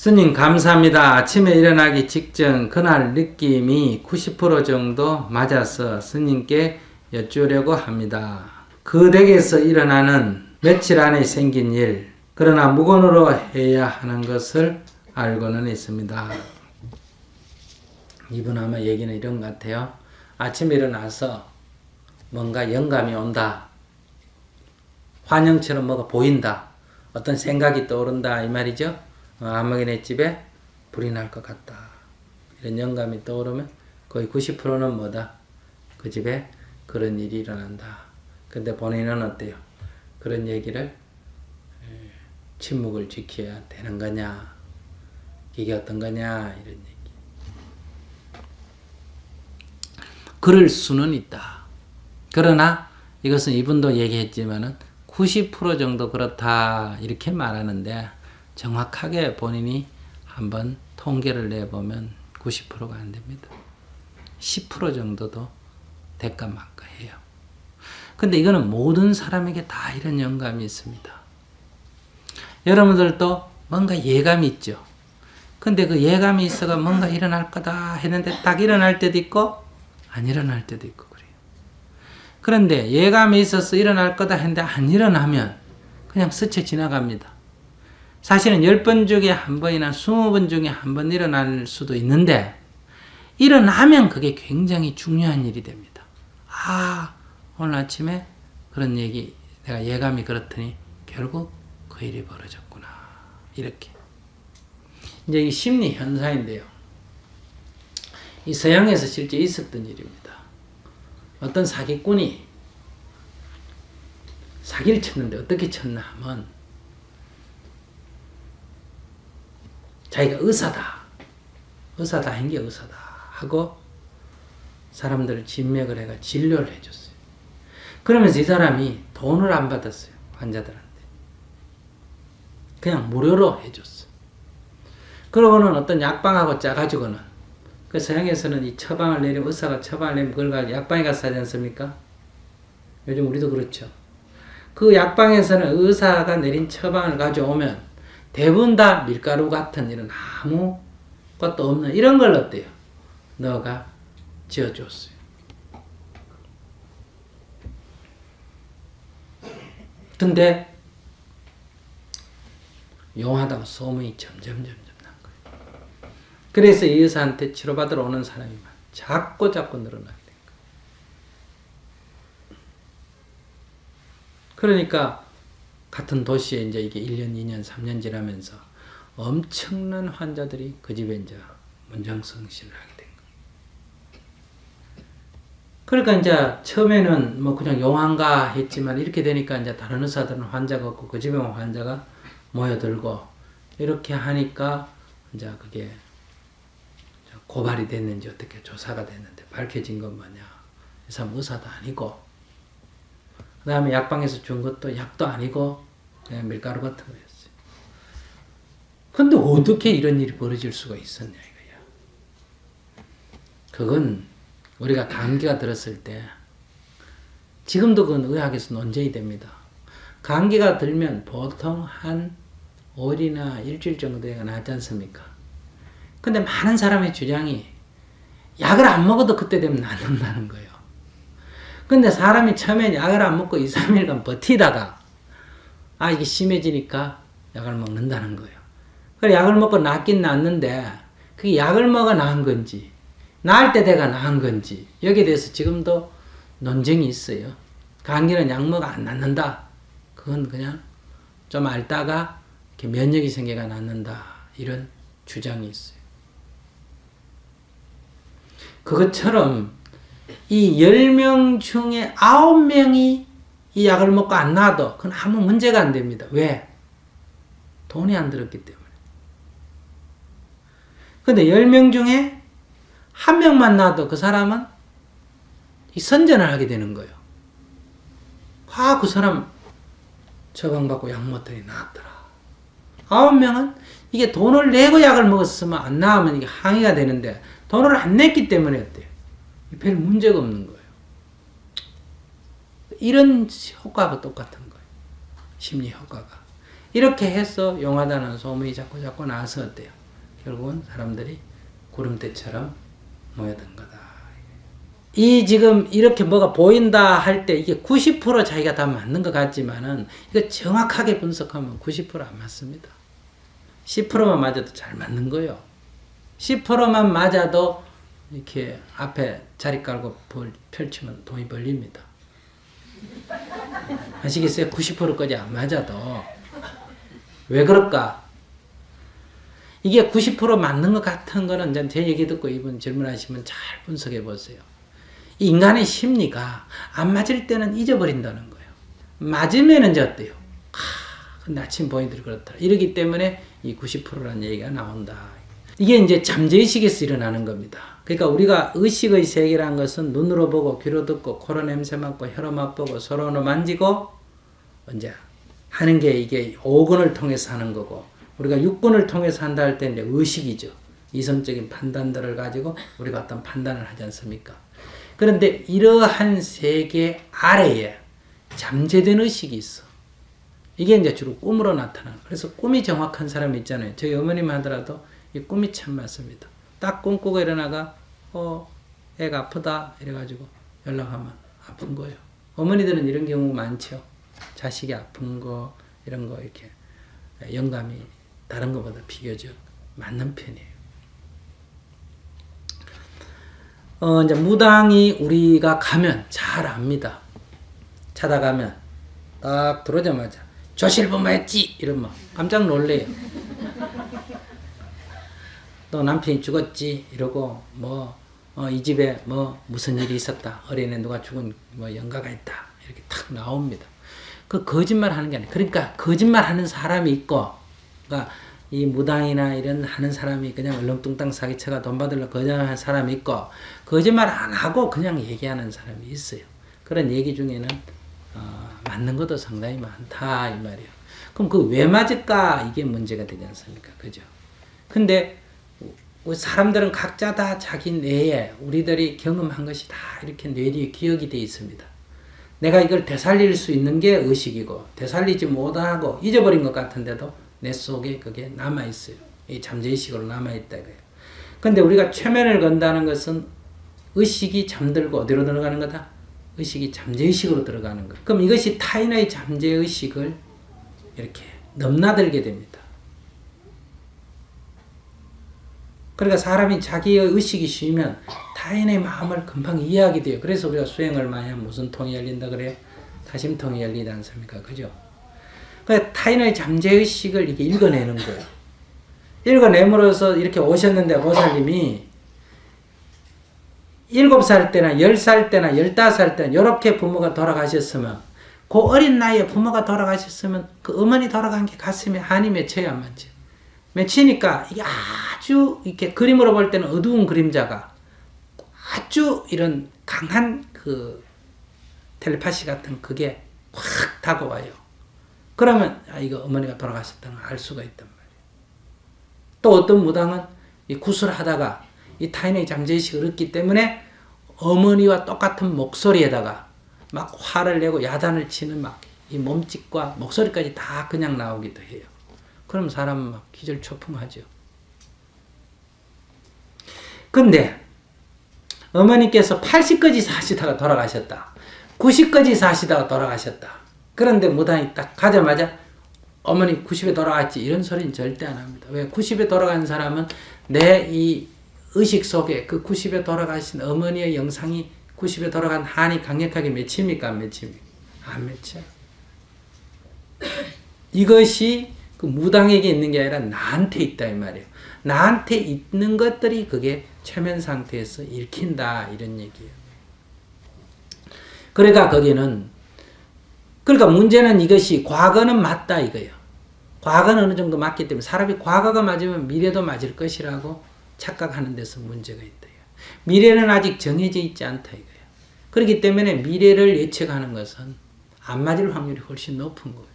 스님 감사합니다. 아침에 일어나기 직전 그날 느낌이 90% 정도 맞아서 스님께 여쭈려고 합니다. 그 댁에서 일어나는 며칠 안에 생긴 일, 그러나 무건으로 해야 하는 것을 알고는 있습니다. 이분 아마 얘기는 이런 것 같아요. 아침에 일어나서 뭔가 영감이 온다. 환영처럼 뭐가 보인다. 어떤 생각이 떠오른다 이 말이죠. 아무개네 집에 불이 날 것 같다. 이런 영감이 떠오르면 거의 90%는 뭐다? 그 집에 그런 일이 일어난다. 근데 본인은 어때요? 그런 얘기를 침묵을 지켜야 되는 거냐? 이게 어떤 거냐? 이런 얘기. 그럴 수는 있다. 그러나 이것은 이분도 얘기했지만은 90% 정도 그렇다 이렇게 말하는데 정확하게 본인이 한번 통계를 내보면 90%가 안 됩니다. 10% 정도도 대까만까해요. 근데 이거는 모든 사람에게 다 이런 영감이 있습니다. 여러분들도 뭔가 예감이 있죠. 근데 그 예감이 있어가 뭔가 일어날 거다 했는데 딱 일어날 때도 있고 안 일어날 때도 있고 그래요. 그런데 예감이 있어서 일어날 거다 했는데 안 일어나면 그냥 스쳐 지나갑니다. 사실은 10번 중에 한 번이나 20번 중에 한 번 일어날 수도 있는데 일어나면 그게 굉장히 중요한 일이 됩니다. 아, 오늘 아침에 그런 얘기 내가 예감이 그렇더니 결국 그 일이 벌어졌구나. 이렇게. 이제 이 심리 현상인데요. 이 서양에서 실제 있었던 일입니다. 어떤 사기꾼이 사기를 쳤는데 어떻게 쳤나 하면 자기가 의사다 한 게 의사다 하고 사람들을 진맥을 해가 진료를 해줬어요. 그러면서 이 사람이 돈을 안 받았어요. 환자들한테. 그냥 무료로 해줬어요. 그러고는 어떤 약방하고 짜가지고는 그 서양에서는 이 처방을 내리면 의사가 처방을 내리면 그걸 가지고 약방에 가서 하지 않습니까? 요즘 우리도 그렇죠. 그 약방에서는 의사가 내린 처방을 가져오면 대부분 다 밀가루 같은 이런 아무것도 없는 이런 걸 어때요? 너가 지어줬어요. 근데 용하다고 소문이 점점 난 거예요. 그래서 이 의사한테 치료받으러 오는 사람이 자꾸 늘어나게 된 거예요. 그러니까 같은 도시에 이제 이게 1년, 2년, 3년 지나면서 엄청난 환자들이 그 집에 이제 문장성실을 하게 된 거예요. 그러니까 이제 처음에는 뭐 그냥 용한가 했지만 이렇게 되니까 이제 다른 의사들은 환자가 없고 그 집에만 환자가 모여들고 이렇게 하니까 이제 그게 고발이 됐는지 어떻게 조사가 됐는데 밝혀진 건 뭐냐. 이 사람 의사도 아니고 그 다음에 약방에서 준 것도 약도 아니고 그냥 밀가루 같은 거였어요. 근데 어떻게 이런 일이 벌어질 수가 있었냐 이거야. 그건 우리가 감기가 들었을 때 지금도 그건 의학에서 논쟁이 됩니다. 감기가 들면 보통 한 5일이나 일주일 정도가 낫지 않습니까? 근데 많은 사람의 주장이 약을 안 먹어도 그때 되면 낫는다는 거예요. 근데 사람이 처음에 약을 안 먹고 2, 3일간 버티다가 이게 심해지니까 약을 먹는다는 거예요. 그래 약을 먹고 낫긴 낫는데 그게 약을 먹어 나은 건지 나을 때 돼가 나은 건지 여기에 대해서 지금도 논쟁이 있어요. 감기는 약 먹어 안 낫는다. 그건 그냥 좀 앓다가 이렇게 면역이 생겨가 낫는다. 이런 주장이 있어요. 그것처럼 이 10명 중에 9명이 이 약을 먹고 안 나아도 그건 아무 문제가 안 됩니다. 왜? 돈이 안 들었기 때문에. 근데 10명 중에 1명만 나아도 그 사람은 이 선전을 하게 되는 거예요. 그 사람 처방받고 약 먹더니 나았더라. 9명은 이게 돈을 내고 약을 먹었으면 안 나으면 이게 항의가 되는데 돈을 안 냈기 때문에 어때요? 별 문제가 없는 거예요. 이런 효과가 똑같은 거예요. 심리 효과가. 이렇게 해서 용하다는 소문이 자꾸 나서 어때요? 결국은 사람들이 구름대처럼 모여든 거다. 이 지금 이렇게 뭐가 보인다 할 때 이게 90% 자기가 다 맞는 것 같지만은 이거 정확하게 분석하면 90%안 맞습니다. 10%만 맞아도 잘 맞는 거예요. 10%만 맞아도 이렇게 앞에 자리 깔고 펼치면 돈이 벌립니다. 아시겠어요? 90%까지 안 맞아도. 왜 그럴까? 이게 90% 맞는 것 같은 거는 이제 제 얘기 듣고 이분 질문하시면 잘 분석해 보세요. 인간의 심리가 안 맞을 때는 잊어버린다는 거예요. 맞으면 이제 어때요? 나침 보인들이 그렇더라. 이러기 때문에 이 90%라는 얘기가 나온다. 이게 이제 잠재의식에서 일어나는 겁니다. 그러니까 우리가 의식의 세계라는 것은 눈으로 보고 귀로 듣고 코로 냄새 맡고 혀로 맛보고 손으로 만지고 이제 하는 게 이게 오근을 통해서 하는 거고 우리가 육근을 통해서 한다 할 때 이제 의식이죠. 이성적인 판단들을 가지고 우리가 어떤 판단을 하지 않습니까? 그런데 이러한 세계 아래에 잠재된 의식이 있어. 이게 이제 주로 꿈으로 나타나는. 그래서 꿈이 정확한 사람이 있잖아요. 저희 어머님 하더라도 이 꿈이 참 맞습니다. 딱 꿈꾸고 일어나가 애가 아프다 이래가지고 연락하면 아픈 거예요. 어머니들은 이런 경우 많죠. 자식이 아픈 거 이런 거 이렇게 영감이 다른 것보다 비교적 맞는 편이에요. 이제 무당이 우리가 가면 잘 압니다. 찾아가면 딱 들어오자마자 조실부모했지 이러면 깜짝 놀래요. 너 남편이 죽었지 이러고 이 집에 무슨 일이 있었다. 어린애 누가 죽은 영가가 있다. 이렇게 탁 나옵니다. 그 거짓말 하는 게 아니에요. 그러니까 거짓말 하는 사람이 있고 그러니까 이 무당이나 이런 하는 사람이 그냥 얼렁뚱땅 사기쳐가 돈 받으려고 거짓말하는 사람이 있고 거짓말 안 하고 그냥 얘기하는 사람이 있어요. 그런 얘기 중에는 맞는 것도 상당히 많다 이 말이에요. 그럼 그 왜 맞을까 이게 문제가 되지 않습니까? 그죠? 근데 사람들은 각자 다 자기 뇌에 우리들이 경험한 것이 다 이렇게 뇌 뒤에 기억이 되어 있습니다. 내가 이걸 되살릴 수 있는 게 의식이고 되살리지 못하고 잊어버린 것 같은데도 내 속에 그게 남아있어요. 이 잠재의식으로 남아있다 이거예요. 근데 우리가 최면을 건다는 것은 의식이 잠들고 어디로 들어가는 거다? 의식이 잠재의식으로 들어가는 거. 그럼 이것이 타인의 잠재의식을 이렇게 넘나들게 됩니다. 그러니까 사람이 자기의 의식이 쉬면 타인의 마음을 금방 이해하게 돼요. 그래서 우리가 수행을 많이 하면 무슨 통이 열린다 그래요? 타심통이 열리지 않습니까? 그죠? 그러니까 타인의 잠재의식을 이렇게 읽어내는 거예요. 읽어내므로써 이렇게 오셨는데 보살님이 7살 때나 10살 때나 15살 때나 이렇게 부모가 돌아가셨으면 그 어린 나이에 부모가 돌아가셨으면 그 어머니 돌아간 게 가슴에 한이 맺혀야 안 맞죠. 맺히니까 이게 아주 이렇게 그림으로 볼 때는 어두운 그림자가 아주 이런 강한 그 텔레파시 같은 그게 확 다가와요. 그러면 이거 어머니가 돌아가셨다는 걸 알 수가 있단 말이에요. 또 어떤 무당은 이 구슬하다가 이 타인의 잠재의식을 얻기 때문에 어머니와 똑같은 목소리에다가 막 화를 내고 야단을 치는 막 이 몸짓과 목소리까지 다 그냥 나오기도 해요. 그럼 사람은 막 기절초풍하죠. 근데 어머니께서 80까지 사시다가 돌아가셨다. 90까지 사시다가 돌아가셨다. 그런데 무당이 딱 가자마자 어머니 90에 돌아갔지 이런 소리는 절대 안 합니다. 왜? 90에 돌아간 사람은 내 이 의식 속에 그 90에 돌아가신 어머니의 영상이 90에 돌아간 한이 강력하게 맺힙니까? 안 맺힙니까? 안 맺혀. 이것이 그 무당에게 있는 게 아니라 나한테 있다 이 말이에요. 나한테 있는 것들이 그게 최면 상태에서 읽힌다 이런 얘기예요. 그러니까 거기는 그러니까 문제는 이것이 과거는 맞다 이거예요. 과거는 어느 정도 맞기 때문에 사람이 과거가 맞으면 미래도 맞을 것이라고 착각하는 데서 문제가 있다. 미래는 아직 정해져 있지 않다 이거예요. 그렇기 때문에 미래를 예측하는 것은 안 맞을 확률이 훨씬 높은 거예요.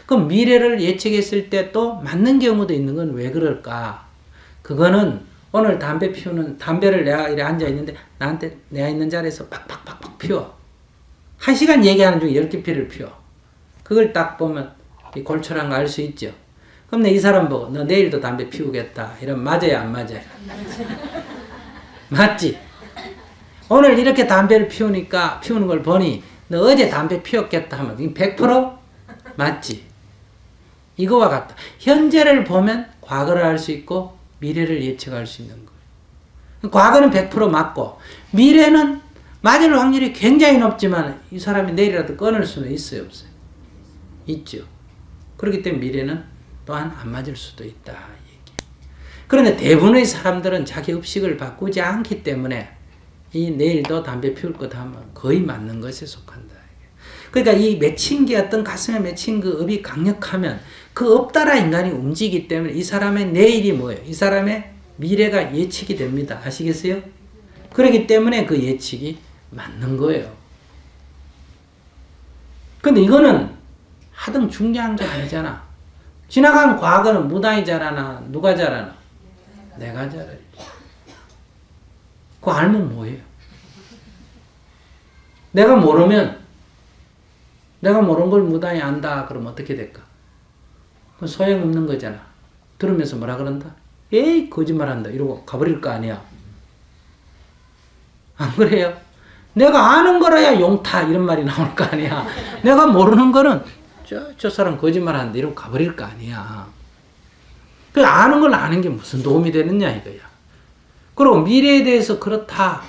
그럼 미래를 예측했을 때 또 맞는 경우도 있는 건 왜 그럴까? 그거는 오늘 담배를 내가 이렇게 앉아있는데 나한테 내가 있는 자리에서 팍팍팍팍 피워. 1시간 얘기하는 중에 10개 피를 피워. 그걸 딱 보면 이 골철한 거 알 수 있죠. 그럼 이 사람 보고 너 내일도 담배 피우겠다. 이러면 맞아요, 안 맞아요? 맞지? 오늘 이렇게 담배를 피우는 걸 보니 너 어제 담배 피웠겠다 하면 100% 맞지? 이거와 같다. 현재를 보면 과거를 알 수 있고 미래를 예측할 수 있는 거예요. 과거는 100% 맞고 미래는 맞을 확률이 굉장히 높지만 이 사람이 내일이라도 끊을 수는 있어요, 없어요? 있죠. 그렇기 때문에 미래는 또한 안 맞을 수도 있다. 그런데 대부분의 사람들은 자기 의식을 바꾸지 않기 때문에 이 내일도 담배 피울 것 하면 거의 맞는 것에 속한다. 그러니까 이 맺힌 게 어떤 가슴에 맺힌 그 업이 강력하면 그 업 따라 인간이 움직이기 때문에 이 사람의 내일이 뭐예요? 이 사람의 미래가 예측이 됩니다. 아시겠어요? 그렇기 때문에 그 예측이 맞는 거예요. 근데 이거는 하등 중요한 게 아니잖아. 지나간 과거는 무당이 잘하나 누가 잘하나? 내가 잘하지. 그거 알면 뭐예요? 내가 모르는 걸 무당이 안다 그러면 어떻게 될까? 그건 소용없는 거잖아. 들으면서 뭐라 그런다? 에이 거짓말한다 이러고 가버릴 거 아니야. 안 그래요? 내가 아는 거라야 용타 이런 말이 나올 거 아니야. 내가 모르는 거는 저 사람 거짓말한다 이러고 가버릴 거 아니야. 그 아는 걸 아는 게 무슨 도움이 되느냐 이거야. 그리고 미래에 대해서 그렇다.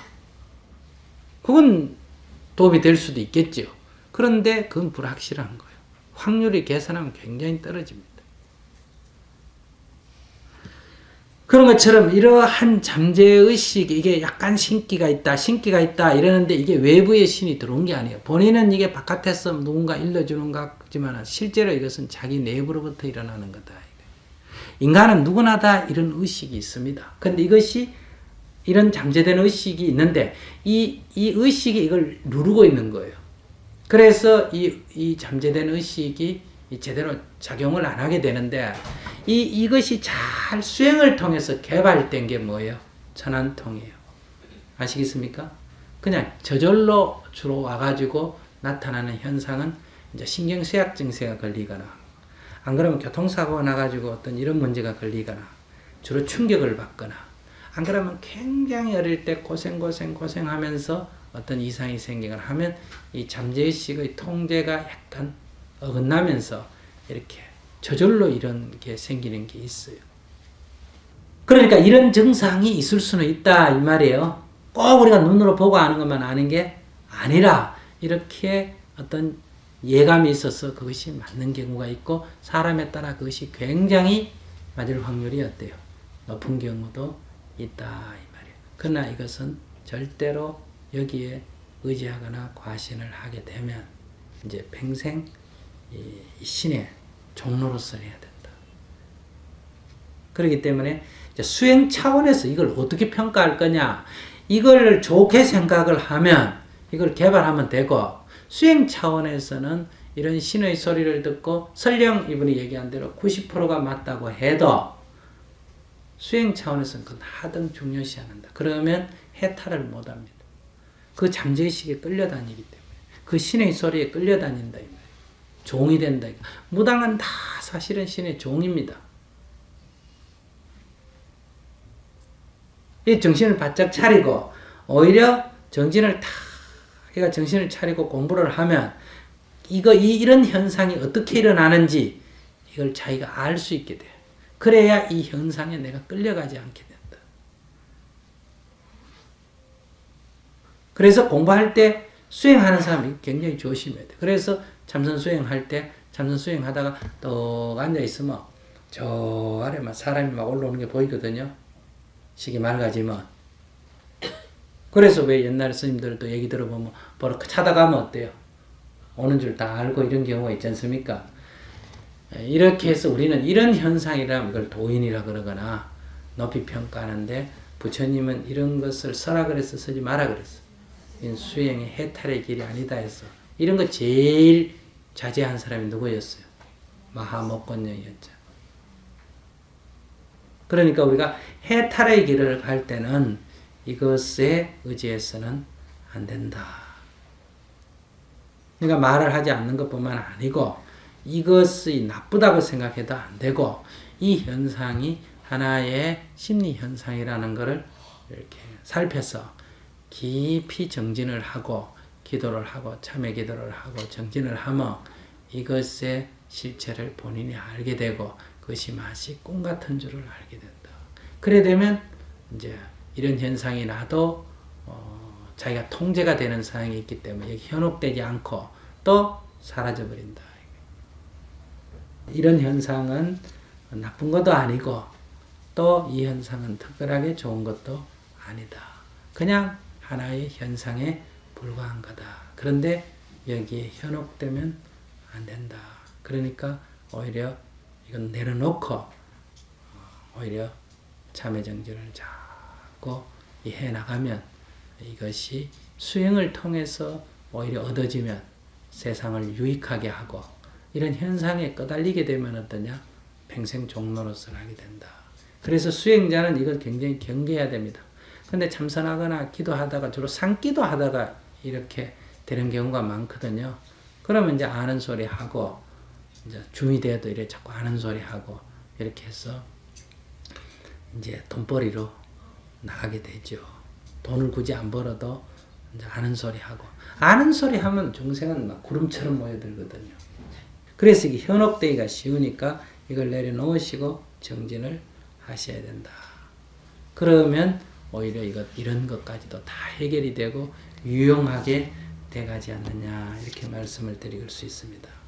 그건 도움이 될 수도 있겠죠. 그런데 그건 불확실한 거예요. 확률이 계산하면 굉장히 떨어집니다. 그런 것처럼 이러한 잠재의식이 이게 약간 신기가 있다 이러는데 이게 외부의 신이 들어온 게 아니에요. 본인은 이게 바깥에서 누군가 일러주는 것 같지만 실제로 이것은 자기 내부로부터 일어나는 거다. 인간은 누구나 다 이런 의식이 있습니다. 근데 이것이 이런 잠재된 의식이 있는데 이 의식이 이걸 누르고 있는 거예요. 그래서 이 잠재된 의식이 제대로 작용을 안 하게 되는데 이것이 잘 수행을 통해서 개발된 게 뭐예요? 천안통이에요. 아시겠습니까? 그냥 저절로 주로 와가지고 나타나는 현상은 이제 신경쇠약 증세가 걸리거나 안 그러면 교통사고가 나가지고 어떤 이런 문제가 걸리거나 주로 충격을 받거나 안 그러면 굉장히 어릴 때 고생하면서 어떤 이상이 생기거나 하면 이 잠재의식의 통제가 약간 어긋나면서 이렇게 저절로 이런 게 생기는 게 있어요. 그러니까 이런 증상이 있을 수는 있다 이 말이에요. 꼭 우리가 눈으로 보고 아는 것만 아는 게 아니라 이렇게 어떤 예감이 있어서 그것이 맞는 경우가 있고 사람에 따라 그것이 굉장히 맞을 확률이 어때요? 높은 경우도 있다 이 말이에요. 그러나 이것은 절대로 여기에 의지하거나 과신을 하게 되면 이제 평생 이 신의 종로로서 해야 된다. 그렇기 때문에 이제 수행 차원에서 이걸 어떻게 평가할 거냐 이걸 좋게 생각을 하면 이걸 개발하면 되고 수행 차원에서는 이런 신의 소리를 듣고 설령 이분이 얘기한 대로 90%가 맞다고 해도 수행 차원에서는 그건 하등 중요시 않는다. 그러면 해탈을 못합니다. 그 잠재의식에 끌려다니기 때문에 그 신의 소리에 끌려다닌다. 종이 된다. 무당은 다 사실은 신의 종입니다. 이 정신을 바짝 차리고 오히려 정신을 차리고 공부를 하면 이런 현상이 어떻게 일어나는지 이걸 자기가 알 수 있게 돼요. 그래야 이 현상에 내가 끌려가지 않게 된다. 그래서 공부할 때 수행하는 사람이 굉장히 조심해야 돼. 그래서 참선 수행할 때 참선 수행하다가 떡 앉아 있으면 저 아래 막 사람이 막 올라오는 게 보이거든요. 식이 맑아지면. 그래서 왜 옛날 스님들도 얘기 들어보면 바로 찾아가면 어때요? 오는 줄 다 알고 이런 경우가 있지 않습니까? 이렇게 해서 우리는 이런 현상이라면 이걸 도인이라 그러거나 높이 평가하는데 부처님은 이런 것을 서라 그래서 쓰지 마라 그랬어. 이건 수행의 해탈의 길이 아니다 해서 이런 거 제일 자제한 사람이 누구였어요? 마하목건녀였죠. 그러니까 우리가 해탈의 길을 갈 때는 이것에 의지해서는 안 된다. 그러니까 말을 하지 않는 것뿐만 아니고 이것이 나쁘다고 생각해도 안 되고 이 현상이 하나의 심리 현상이라는 것을 이렇게 살펴서 깊이 정진을 하고 기도를 하고 참회 기도를 하고 정진을 하면 이것의 실체를 본인이 알게 되고 그것이 마치 꿈 같은 줄을 알게 된다. 그래 되면 이제 이런 현상이 나도 자기가 통제가 되는 상황이 있기 때문에 현혹되지 않고 또 사라져 버린다. 이런 현상은 나쁜 것도 아니고 또 이 현상은 특별하게 좋은 것도 아니다. 그냥 하나의 현상에 불과한 거다. 그런데 여기에 현혹되면 안 된다. 그러니까 오히려 이건 내려놓고 오히려 참회정진을 자꾸 해나가면 이것이 수행을 통해서 오히려 얻어지면 세상을 유익하게 하고 이런 현상에 끄달리게 되면 어떠냐? 평생 종로로서 하게 된다. 그래서 수행자는 이걸 굉장히 경계해야 됩니다. 근데 참선하거나 기도하다가 주로 산기도 하다가 이렇게 되는 경우가 많거든요. 그러면 이제 아는 소리 하고 이제 중이 돼도 이렇게 자꾸 아는 소리 하고 이렇게 해서 이제 돈벌이로 나가게 되죠. 돈을 굳이 안 벌어도 이제 아는 소리 하고 아는 소리 하면 중생은 막 구름처럼 모여들거든요. 그래서 이게 현혹되기가 쉬우니까 이걸 내려놓으시고 정진을 하셔야 된다. 그러면 오히려 이런 것까지도 다 해결이 되고 유용하게 돼가지 않느냐 이렇게 말씀을 드릴 수 있습니다.